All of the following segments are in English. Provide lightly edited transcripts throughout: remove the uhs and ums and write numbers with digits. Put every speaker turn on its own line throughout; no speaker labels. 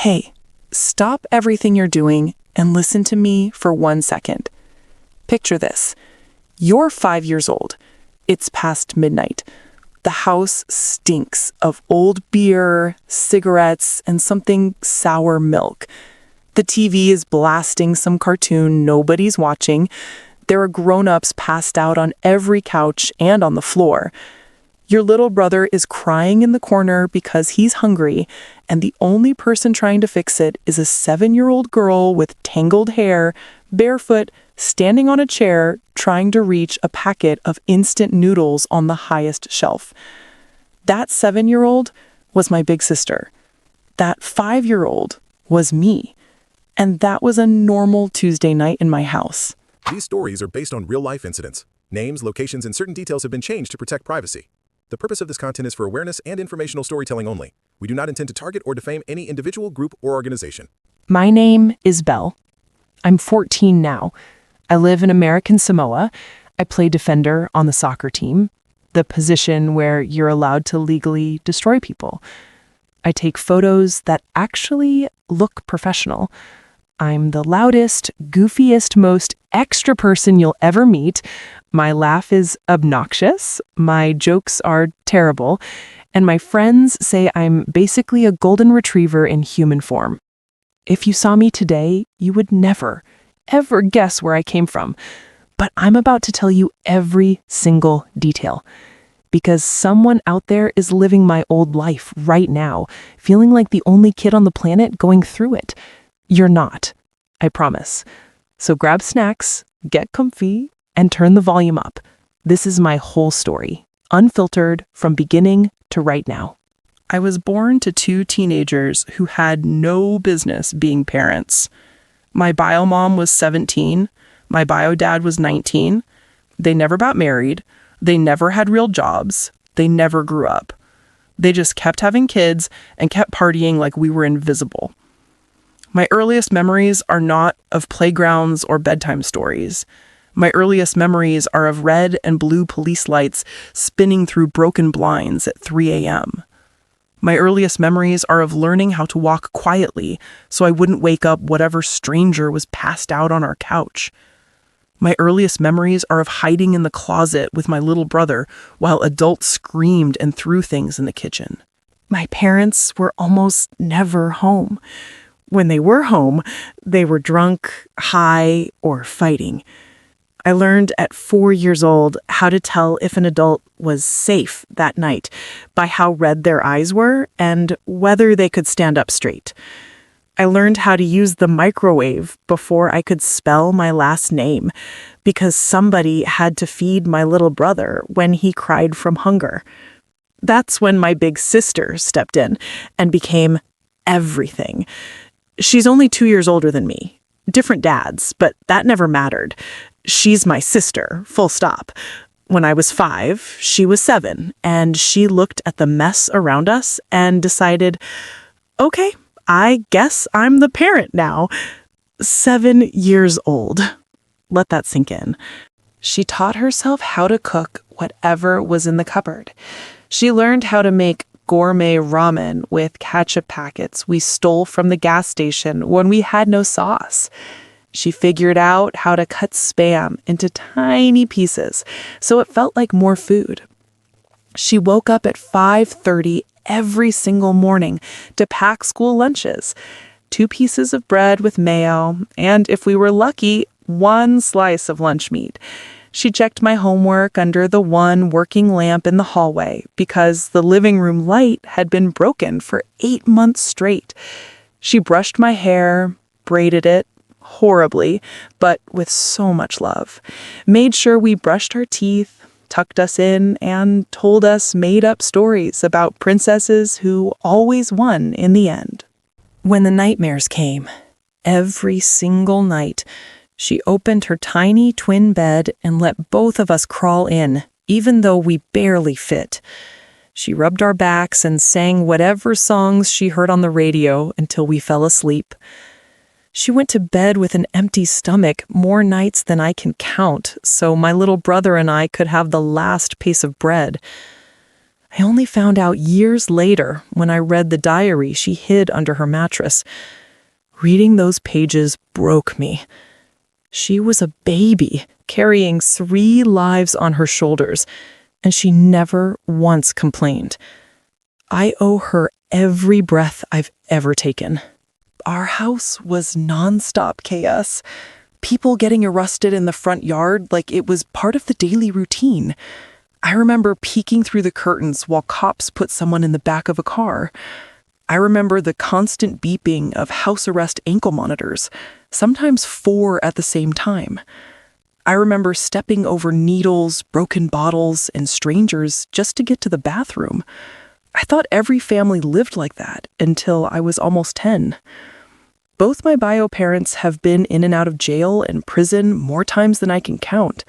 Hey, stop everything you're doing and listen to me for 1 second. Picture this. You're 5 years old. It's past midnight. The house stinks of old beer, cigarettes, and something sour milk. The TV is blasting some cartoon nobody's watching. There are grown-ups passed out on every couch and on the floor. Your little brother is crying in the corner because he's hungry, and the only person trying to fix it is a 7-year-old girl with tangled hair, barefoot, standing on a chair, trying to reach a packet of instant noodles on the highest shelf. That 7-year-old was my big sister. That 5-year-old was me. And that was a normal Tuesday night in my house.
These stories are based on real-life incidents. Names, locations, and certain details have been changed to protect privacy. The purpose of this content is for awareness and informational storytelling only. We do not intend to target or defame any individual, group, or organization.
My name is Belle. I'm 14 now. I live in American Samoa. I play defender on the soccer team, the position where you're allowed to legally destroy people. I take photos that actually look professional. I'm the loudest, goofiest, most extra person you'll ever meet. My laugh is obnoxious. My jokes are terrible. And my friends say I'm basically a golden retriever in human form. If you saw me today, you would never, ever guess where I came from. But I'm about to tell you every single detail. Because someone out there is living my old life right now, feeling like the only kid on the planet going through it. You're not, I promise. So grab snacks, get comfy, and turn the volume up. This is my whole story, unfiltered from beginning to right now. I was born to 2 teenagers who had no business being parents. My bio mom was 17, my bio dad was 19. They never got married, they never had real jobs, they never grew up. They just kept having kids and kept partying like we were invisible. My earliest memories are not of playgrounds or bedtime stories. My earliest memories are of red and blue police lights spinning through broken blinds at 3 a.m. My earliest memories are of learning how to walk quietly so I wouldn't wake up whatever stranger was passed out on our couch. My earliest memories are of hiding in the closet with my little brother while adults screamed and threw things in the kitchen. My parents were almost never home. When they were home, they were drunk, high, or fighting. I learned at 4 years old how to tell if an adult was safe that night by how red their eyes were and whether they could stand up straight. I learned how to use the microwave before I could spell my last name because somebody had to feed my little brother when he cried from hunger. That's when my big sister stepped in and became everything. She's only 2 years older than me. Different dads, but that never mattered. She's my sister, full stop. When I was 5, she was 7, and she looked at the mess around us and decided, okay, I guess I'm the parent now. 7 years old. Let that sink in. She taught herself how to cook whatever was in the cupboard. She learned how to make gourmet ramen with ketchup packets we stole from the gas station when we had no sauce. She figured out how to cut Spam into tiny pieces so it felt like more food. She woke up at 5:30 every single morning to pack school lunches, 2 pieces of bread with mayo, and if we were lucky, 1 slice of lunch meat. She checked my homework under the one working lamp in the hallway because the living room light had been broken for 8 months straight. She brushed my hair, braided it, horribly, but with so much love, made sure we brushed our teeth, tucked us in, and told us made-up stories about princesses who always won in the end. When the nightmares came, every single night, she opened her tiny twin bed and let both of us crawl in, even though we barely fit. She rubbed our backs and sang whatever songs she heard on the radio until we fell asleep. She went to bed with an empty stomach more nights than I can count, so my little brother and I could have the last piece of bread. I only found out years later when I read the diary she hid under her mattress. Reading those pages broke me. She was a baby, carrying 3 lives on her shoulders, and she never once complained. I owe her every breath I've ever taken. Our house was nonstop chaos. People getting arrested in the front yard like it was part of the daily routine. I remember peeking through the curtains while cops put someone in the back of a car. I remember the constant beeping of house arrest ankle monitors, sometimes 4 at the same time. I remember stepping over needles, broken bottles, and strangers just to get to the bathroom. I thought every family lived like that until I was almost 10. Both my bio parents have been in and out of jail and prison more times than I can count.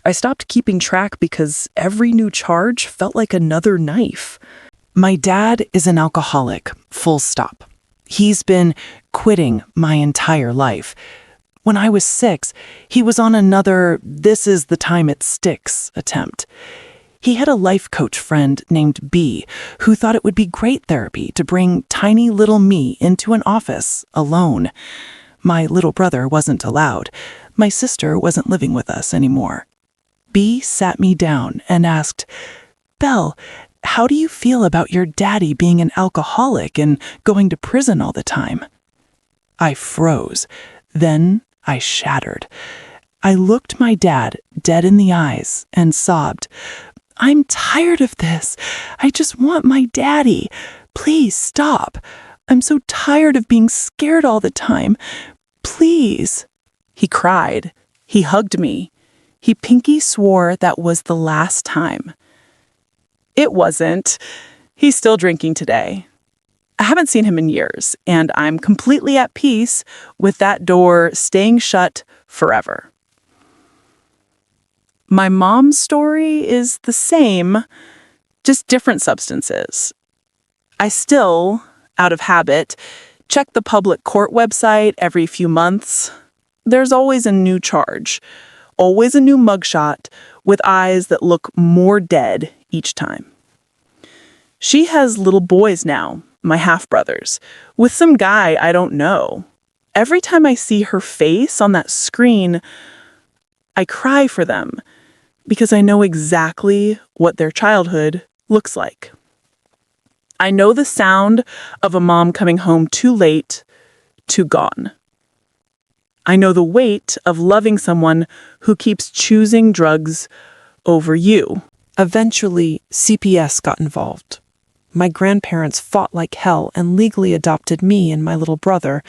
I stopped keeping track because every new charge felt like another knife. My dad is an alcoholic, full stop. He's been quitting my entire life. When I was 6, he was on another "this is the time it sticks" attempt. He had a life coach friend named B who thought it would be great therapy to bring tiny little me into an office alone. My little brother wasn't allowed. My sister wasn't living with us anymore. B sat me down and asked, "Belle, how do you feel about your daddy being an alcoholic and going to prison all the time?" I froze. Then I shattered. I looked my dad dead in the eyes and sobbed, "I'm tired of this. I just want my daddy. Please stop. I'm so tired of being scared all the time. Please." He cried. He hugged me. He pinky swore that was the last time. It wasn't. He's still drinking today. I haven't seen him in years, and I'm completely at peace with that door staying shut forever. My mom's story is the same, just different substances. I still, out of habit, check the public court website every few months. There's always a new charge, always a new mugshot with eyes that look more dead each time. She has little boys now, my half-brothers, with some guy I don't know. Every time I see her face on that screen, I cry for them because I know exactly what their childhood looks like. I know the sound of a mom coming home too late, too gone. I know the weight of loving someone who keeps choosing drugs over you. Eventually, CPS got involved. My grandparents fought like hell and legally adopted me and my little brother.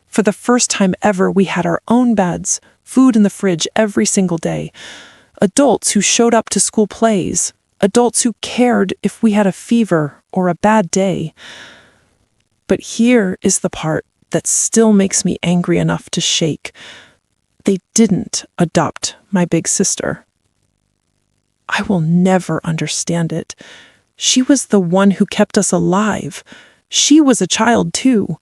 For the first time ever, we had our own beds, food in the fridge every single day. Adults who showed up to school plays. Adults who cared if we had a fever or a bad day. But here is the part that still makes me angry enough to shake. They didn't adopt my big sister. I will never understand it. She was the one who kept us alive. She was a child too.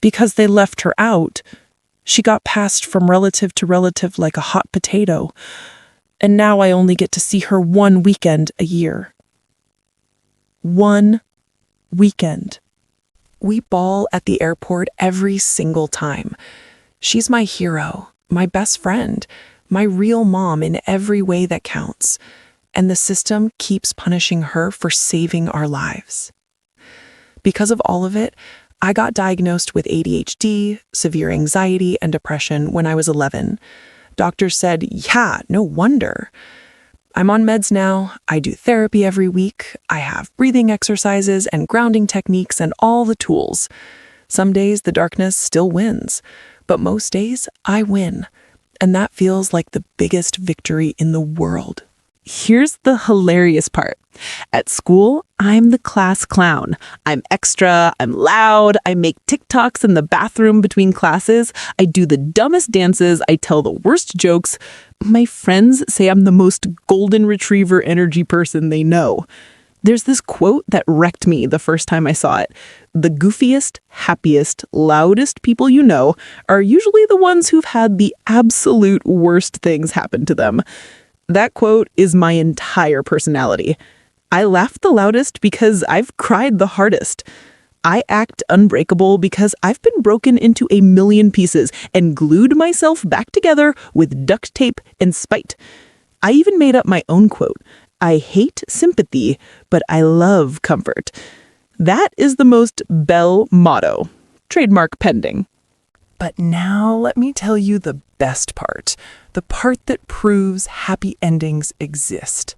Because they left her out, she got passed from relative to relative like a hot potato. And now I only get to see her one weekend a year. One weekend. We bawl at the airport every single time. She's my hero, my best friend, my real mom in every way that counts. And the system keeps punishing her for saving our lives. Because of all of it, I got diagnosed with ADHD, severe anxiety, and depression when I was 11. Doctors said, yeah, no wonder. I'm on meds now. I do therapy every week. I have breathing exercises and grounding techniques and all the tools. Some days the darkness still wins, but most days I win. And that feels like the biggest victory in the world. Here's the hilarious part. At school, I'm the class clown. I'm extra, I'm loud, I make TikToks in the bathroom between classes, I do the dumbest dances, I tell the worst jokes. My friends say I'm the most golden retriever energy person they know. There's this quote that wrecked me the first time I saw it. The goofiest, happiest, loudest people you know are usually the ones who've had the absolute worst things happen to them. That quote is my entire personality. I laughed the loudest because I've cried the hardest. I act unbreakable because I've been broken into a million pieces and glued myself back together with duct tape and spite. I even made up my own quote. I hate sympathy, but I love comfort. That is the most Belle motto. Trademark pending. But now let me tell you the best part. The part that proves happy endings exist.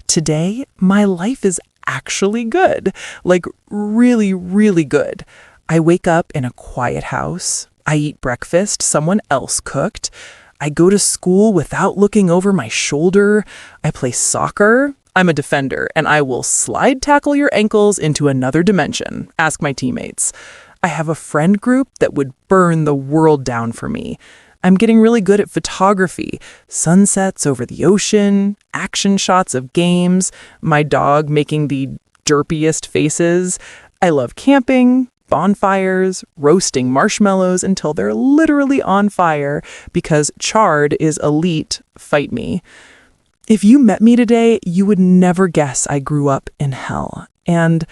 Today, my life is actually good. Like really, really good. I wake up in a quiet house. I eat breakfast someone else cooked. I go to school without looking over my shoulder. I play soccer. I'm a defender, and I will slide tackle your ankles into another dimension. Ask my teammates. I have a friend group that would burn the world down for me. I'm getting really good at photography, sunsets over the ocean, action shots of games, my dog making the derpiest faces. I love camping, bonfires, roasting marshmallows until they're literally on fire because charred is elite, fight me. If you met me today, you would never guess I grew up in hell. And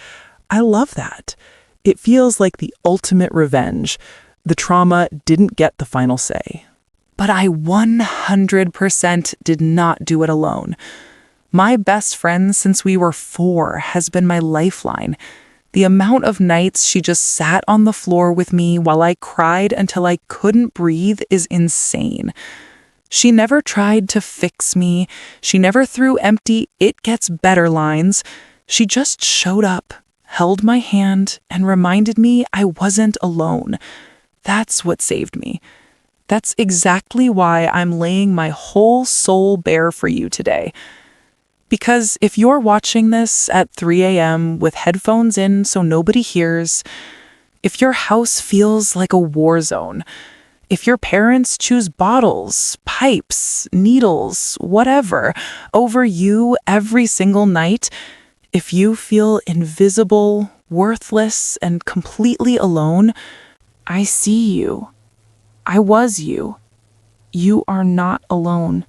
I love that. It feels like the ultimate revenge. The trauma didn't get the final say. But I 100% did not do it alone. My best friend since we were 4 has been my lifeline. The amount of nights she just sat on the floor with me while I cried until I couldn't breathe is insane. She never tried to fix me. She never threw empty "it gets better" lines. She just showed up, held my hand, and reminded me I wasn't alone. That's what saved me. That's exactly why I'm laying my whole soul bare for you today. Because if you're watching this at 3 a.m. with headphones in so nobody hears, if your house feels like a war zone, if your parents choose bottles, pipes, needles, whatever, over you every single night, if you feel invisible, worthless, and completely alone, I see you. I was you. You are not alone.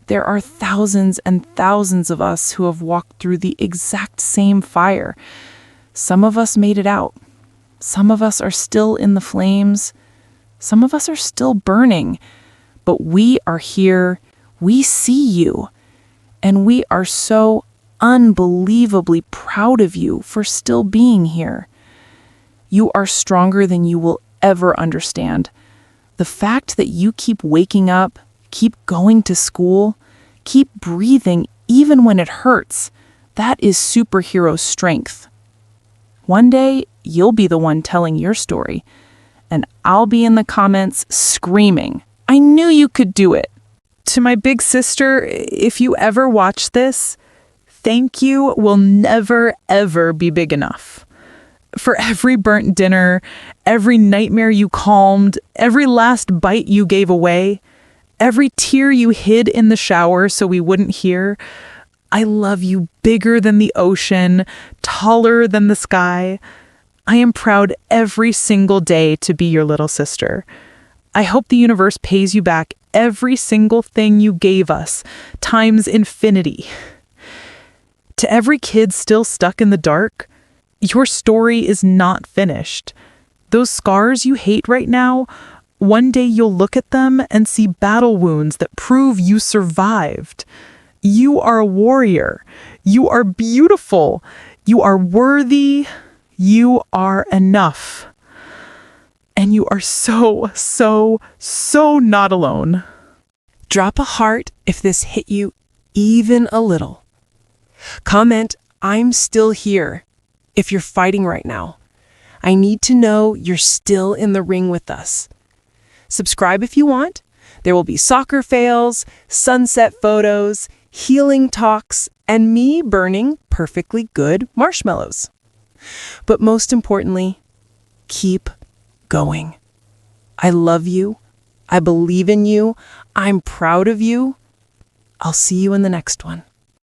There are thousands and thousands of us who have walked through the exact same fire. Some of us made it out. Some of us are still in the flames. Some of us are still burning. But we are here. We see you. And we are so unbelievably proud of you for still being here. You are stronger than you will ever understand. The fact that you keep waking up, keep going to school, keep breathing even when it hurts, that is superhero strength. One day, you'll be the one telling your story, and I'll be in the comments screaming, "I knew you could do it." To my big sister, if you ever watch this, thank you will never, ever be big enough. For every burnt dinner, every nightmare you calmed, every last bite you gave away, every tear you hid in the shower so we wouldn't hear, I love you bigger than the ocean, taller than the sky. I am proud every single day to be your little sister. I hope the universe pays you back every single thing you gave us, times infinity. To every kid still stuck in the dark, your story is not finished. Those scars you hate right now, one day you'll look at them and see battle wounds that prove you survived. You are a warrior. You are beautiful. You are worthy. You are enough. And you are so, so, so not alone. Drop a heart if this hit you even a little. Comment, "I'm still here," if you're fighting right now. I need to know you're still in the ring with us. Subscribe if you want. There will be soccer fails, sunset photos, healing talks, and me burning perfectly good marshmallows. But most importantly, keep going. I love you. I believe in you. I'm proud of you. I'll see you in the next one.